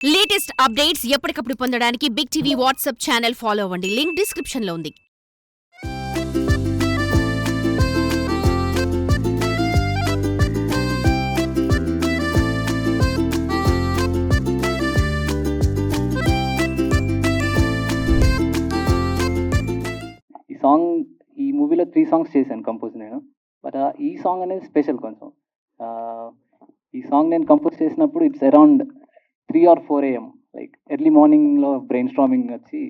Latest updates ఎప్పటికప్పుడు పొందడానికి big TV WhatsApp channel follow అవ్వండి. లింక్ డిస్క్రిప్షన్ లో ఉంది. ఈ మూవీలో 3 సాంగ్స్ చేశాను కంపోజ్ నేను. బట్ ఈ సాంగ్ అనేది స్పెషల్ కొంచెం. ఈ సాంగ్ నేను కంపోజ్ చేసినప్పుడు it's around 3 or 4 AM, like early మార్నింగ్లో బ్రెయిన్ స్టార్మింగ్ వచ్చి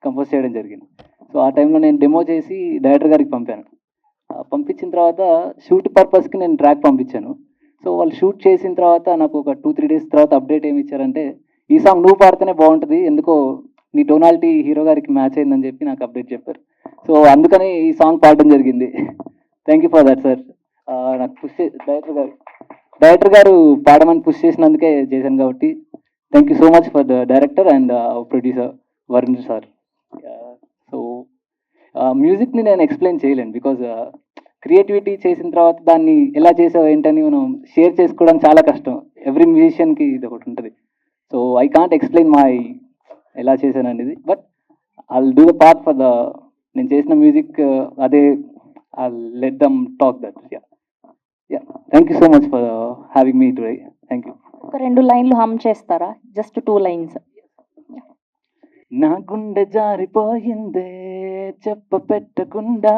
కంపోజ్ చేయడం జరిగింది. సో ఆ టైంలో నేను డెమో చేసి డైరెక్టర్ గారికి పంపాను. పంపించిన తర్వాత షూట్ పర్పస్కి నేను ట్రాక్ పంపించాను. సో వాళ్ళు షూట్ చేసిన తర్వాత నాకు ఒక 2-3 days తర్వాత అప్డేట్ ఏమి ఇచ్చారంటే, ఈ సాంగ్ నువ్వు పాడితేనే బాగుంటుంది, ఎందుకో నీ టోనాలిటీ హీరో గారికి మ్యాచ్ అయిందని చెప్పి నాకు అప్డేట్ చెప్పారు. సో అందుకని ఈ సాంగ్ పాడడం జరిగింది. Thank you for that sir. నాకు డైరెక్టర్ గారు పాడమని పుష్ చేసినందుకే చేశాను కాబట్టి thank you so much for the director and producer Varun sir. So మ్యూజిక్ని నేను ఎక్స్ప్లెయిన్ చేయలేను, బికాజ్ క్రియేటివిటీ చేసిన తర్వాత దాన్ని ఎలా చేసావు ఏంటని మనం షేర్ చేసుకోవడం చాలా కష్టం. ఎవ్రీ మ్యూజిషియన్కి ఇది ఒకటి ఉంటుంది. So I can't explain my ఎలా చేశాను అనేది, but I do the part for the నేను చేసిన మ్యూజిక్. అదే I let them talk that. Yeah thank you so much for having me today. Thank you. ఒక 2 లైన్లు హమ్ చేస్తారా? Just 2 lines. నా గుండె జారిపోయిందే చెప్ప పెట్టకుండా,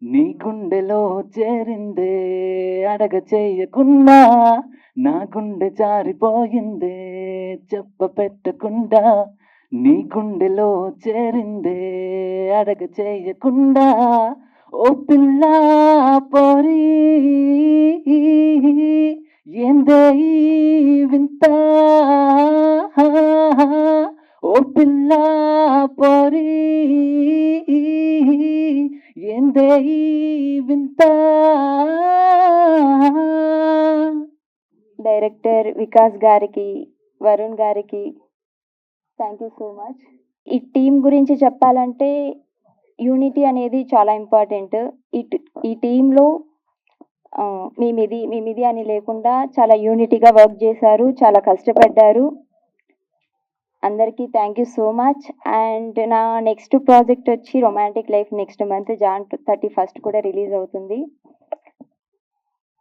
నీ గుండెలో చేరిందే అడగ చేయకుండా. నా గుండె జారిపోయిందే చెప్ప పెట్టకుండా, నీ గుండెలో చేరిందే అడగ చేయకుండా. ఓ పిల్ల పోరి ఏందే ఈ వింత, ఓ పిల్ల పోరి ఏందే ఈ వింత. డైరెక్టర్ వికాస్ గారికి, వరుణ్ గారికి థ్యాంక్ యూ సో మచ్. ఈ టీం గురించి చెప్పాలంటే యూనిటీ అనేది చాలా ఇంపార్టెంట్. ఈ టీంలో మేమిది అని లేకుండా చాలా యూనిటీగా వర్క్ చేశారు, చాలా కష్టపడ్డారు. అందరికీ thank you so much. And నా నెక్స్ట్ ప్రాజెక్ట్ వచ్చి romantic life next month Jan 31st కూడా రిలీజ్ అవుతుంది.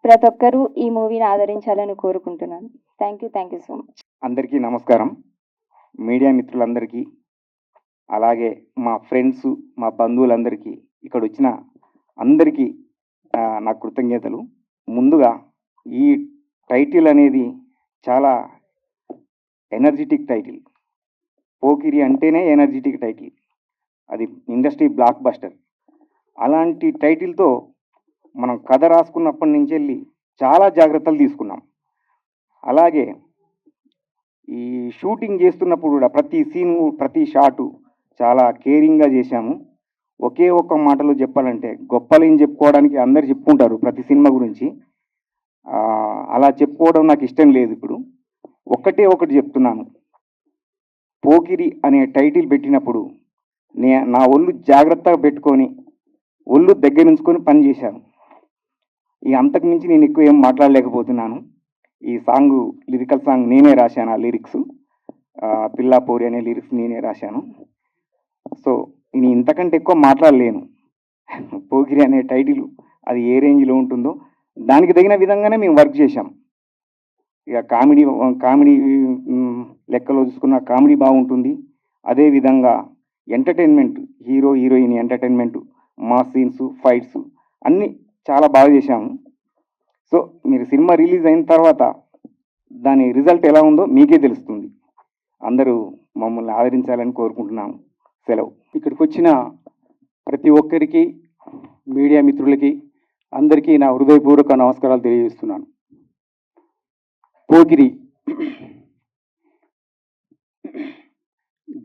ప్రతి ఒక్కరూ ఈ మూవీని ఆదరించాలని కోరుకుంటున్నాను. Thank you so much. అందరికీ నమస్కారం. మీడియా మిత్రులందరికీ, అలాగే మా ఫ్రెండ్స్, మా బంధువులందరికీ, ఇక్కడ వచ్చిన అందరికీ నా కృతజ్ఞతలు. ముందుగా ఈ టైటిల్ అనేది చాలా ఎనర్జెటిక్ టైటిల్. పోకిరి అంటేనే ఎనర్జెటిక్ టైటిల్, అది ఇండస్ట్రీ బ్లాక్ బస్టర్. అలాంటి టైటిల్తో మనం కథ రాసుకున్నప్పటి నుంచి వెళ్ళి చాలా జాగ్రత్తలు తీసుకున్నాం. అలాగే ఈ షూటింగ్ చేస్తున్నప్పుడు కూడా ప్రతి సీను, ప్రతి షాటు చాలా కేరింగ్గా చేశాము. ఒకే ఒక్క మాటలో చెప్పాలంటే, గొప్పలేం చెప్పుకోవడానికి అందరు చెప్పుకుంటారు ప్రతి సినిమా గురించి, అలా చెప్పుకోవడం నాకు ఇష్టం లేదు. ఇప్పుడు ఒకటి చెప్తున్నాను. పోకిరి అనే టైటిల్ పెట్టినప్పుడు నా ఒళ్ళు జాగ్రత్తగా పెట్టుకొని, ఒళ్ళు దగ్గర ఉంచుకొని పని చేశాను. ఇక అంతకు మించి నేను ఎక్కువ ఏం మాట్లాడలేకపోతున్నాను. ఈ సాంగ్ లిరికల్ సాంగ్ నేనే రాశాను. ఆ లిరిక్స్ పిల్లా పోరి అనే లిరిక్స్ నేనే రాశాను. సో నేను ఇంతకంటే ఎక్కువ మాట్లాడలేను. పోకిరి అనే టైటిల్ అది ఏ రేంజ్లో ఉంటుందో దానికి తగిన విధంగానే మేము వర్క్ చేశాం. ఇక కామెడీ లెక్కలో చూసుకున్న కామెడీ బాగుంటుంది. అదేవిధంగా ఎంటర్టైన్మెంట్, హీరో హీరోయిన్ ఎంటర్టైన్మెంట్, మా సీన్స్, ఫైట్స్ అన్నీ చాలా బాగా చేశాము. సో మీరు సినిమా రిలీజ్ అయిన తర్వాత దాని రిజల్ట్ ఎలా ఉందో మీకే తెలుస్తుంది. అందరూ మమ్మల్ని ఆదరించాలని కోరుకుంటున్నాము. సెలవు. ఇక్కడికి వచ్చిన ప్రతి ఒక్కరికి, మీడియా మిత్రులకి అందరికీ నా హృదయపూర్వక నమస్కారాలు తెలియజేస్తున్నాను. పోకిరి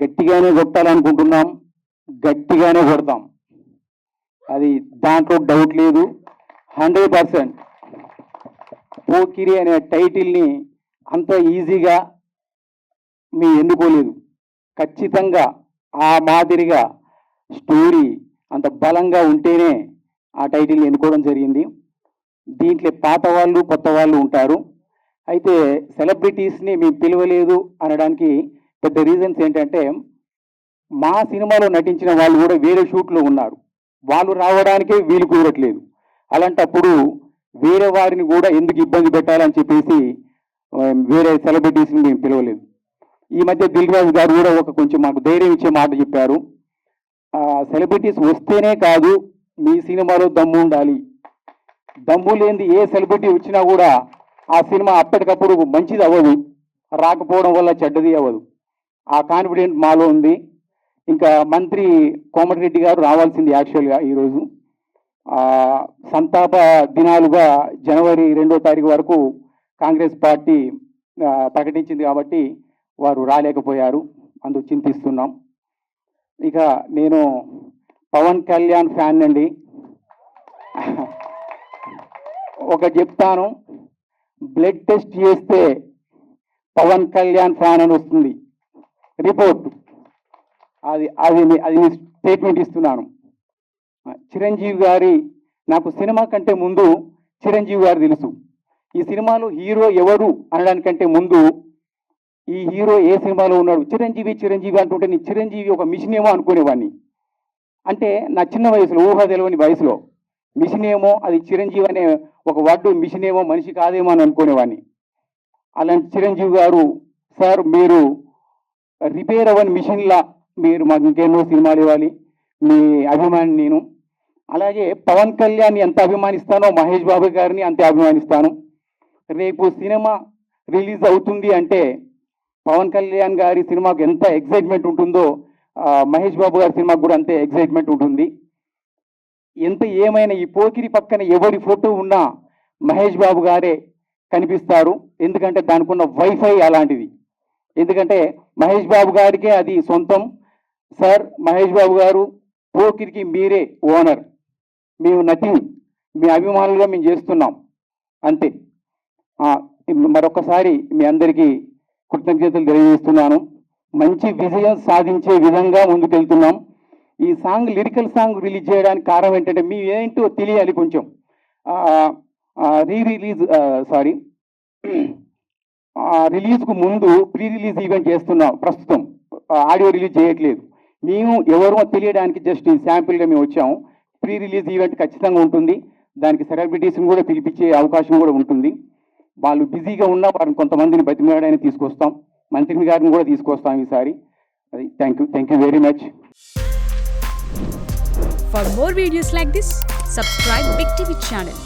గట్టిగానే కొట్టాలనుకుంటున్నాం, గట్టిగానే కొడతాం, అది దాంట్లో డౌట్ లేదు. 100% పోకిరి అనే టైటిల్ని అంత ఈజీగా మీ ఎన్నుకోలేదు. ఖచ్చితంగా ఆ మాదిరిగా స్టోరీ అంత బలంగా ఉంటేనే ఆ టైటిల్ ఎన్నుకోవడం జరిగింది. దీంట్లో పాత వాళ్ళు, కొత్త వాళ్ళు ఉంటారు. అయితే సెలబ్రిటీస్ని మేము పిలవలేదు అనడానికి పెద్ద రీజన్స్ ఏంటంటే, మా సినిమాలో నటించిన వాళ్ళు కూడా వేరే షూట్లో ఉన్నారు, వాళ్ళు రావడానికే వీలు కుదరట్లేదు. అలాంటప్పుడు వేరే వారిని కూడా ఎందుకు ఇబ్బంది పెట్టాలని చెప్పేసి వేరే సెలబ్రిటీస్ని మేము పిలవలేదు. ఈ మధ్య దిల్ రాజు గారు కూడా కొంచెం మాకు ధైర్యం ఇచ్చే మాట చెప్పారు. సెలబ్రిటీస్ వస్తేనే కాదు, మీ సినిమాలో దమ్ము ఉండాలి, దమ్ము లేనిది ఏ సెలబ్రిటీ వచ్చినా కూడా ఆ సినిమా అప్పటికప్పుడు మంచిది అవ్వదు, రాకపోవడం వల్ల చెడ్డది అవ్వదు. ఆ కాన్ఫిడెంట్ మాలో ఉంది. ఇంకా మంత్రి కోమటిరెడ్డి గారు రావాల్సింది యాక్చువల్గా ఈరోజు. సంతాప దినాలుగా జనవరి 2వ తారీఖు వరకు కాంగ్రెస్ పార్టీ ప్రకటించింది కాబట్టి వారు రాలేకపోయారు, అందుకు చింతిస్తున్నాం. ఇక నేను పవన్ కళ్యాణ్ ఫ్యాన్ అండి. చెప్తాను, బ్లడ్ టెస్ట్ చేస్తే పవన్ కళ్యాణ్ ఫ్యాన్ అని వస్తుంది రిపోర్ట్. అది స్టేట్మెంట్ ఇస్తున్నాను. చిరంజీవి గారి, నాకు సినిమా కంటే ముందు చిరంజీవి గారు తెలుసు. ఈ సినిమాలో హీరో ఎవరు అనడానికంటే ముందు ఈ హీరో ఏ సినిమాలో ఉన్నాడు, చిరంజీవి అంటుంటే నేను చిరంజీవి ఒక మిషన్ ఏమో అనుకునేవాడిని. అంటే నా చిన్న వయసులో, ఊహ తెలియని వయసులో మిషన్ ఏమో, అది చిరంజీవి అనే ఒక వర్డ్ మిషన్ ఏమో మనిషి కాదేమో అని అనుకునేవాడిని. అలాంటి చిరంజీవి గారు, సార్ మీరు రిపేర్ అవ్వని మిషన్లా మీరు మాకు ఇంకెన్నో సినిమాలు ఇవ్వాలి, మీ అభిమాని నేను. అలాగే పవన్ కళ్యాణ్ ఎంత అభిమానిస్తానో మహేష్ బాబు గారిని అంతే అభిమానిస్తాను. రేపు సినిమా రిలీజ్ అవుతుంది అంటే పవన్ కళ్యాణ్ గారి సినిమాకు ఎంత ఎక్సైట్మెంట్ ఉంటుందో మహేష్ బాబు గారి సినిమాకు కూడా అంతే ఎక్సైట్మెంట్ ఉంటుంది. ఎంత ఏమైనా ఈ పోకిరి పక్కన ఎవరి ఫోటో ఉన్నా మహేష్ బాబు గారే కనిపిస్తారు, ఎందుకంటే దానికి ఉన్న వైఫై అలాంటిది. ఎందుకంటే మహేష్ బాబు గారికే అది సొంతం. సార్ మహేష్ బాబు గారు, పోకిరికి మీరే ఓనర్, మేము నథింగ్, మీ అభిమానులుగా మేము చేస్తున్నాం అంతే. మరొకసారి మీ అందరికీ కృతజ్ఞతలు తెలియజేస్తున్నాను. మంచి విజయం సాధించే విధంగా ముందుకెళ్తున్నాం. ఈ సాంగ్, లిరికల్ సాంగ్ రిలీజ్ చేయడానికి కారణం ఏంటంటే మీ ఏంటో తెలియాలి కొంచెం. రిలీజ్కు ముందు ప్రీ రిలీజ్ ఈవెంట్ చేస్తున్నాం ప్రస్తుతం, ఆడియో రిలీజ్ చేయట్లేదు. మేము ఎవరో తెలియడానికి జస్ట్ ఈ శాంపిల్గా మేము వచ్చాము. ప్రీ రిలీజ్ ఈవెంట్ ఖచ్చితంగా ఉంటుంది, దానికి సెలబ్రిటీస్ని కూడా పిలిపించే అవకాశం కూడా ఉంటుంది. వాళ్ళు బిజీగా ఉన్న వారిని కొంతమందిని బతిమలాడని తీసుకొస్తాం, మంత్రి గారిని కూడా తీసుకొస్తాం ఈసారి. అది thank you very much. For more videos like this, subscribe Big TV channel.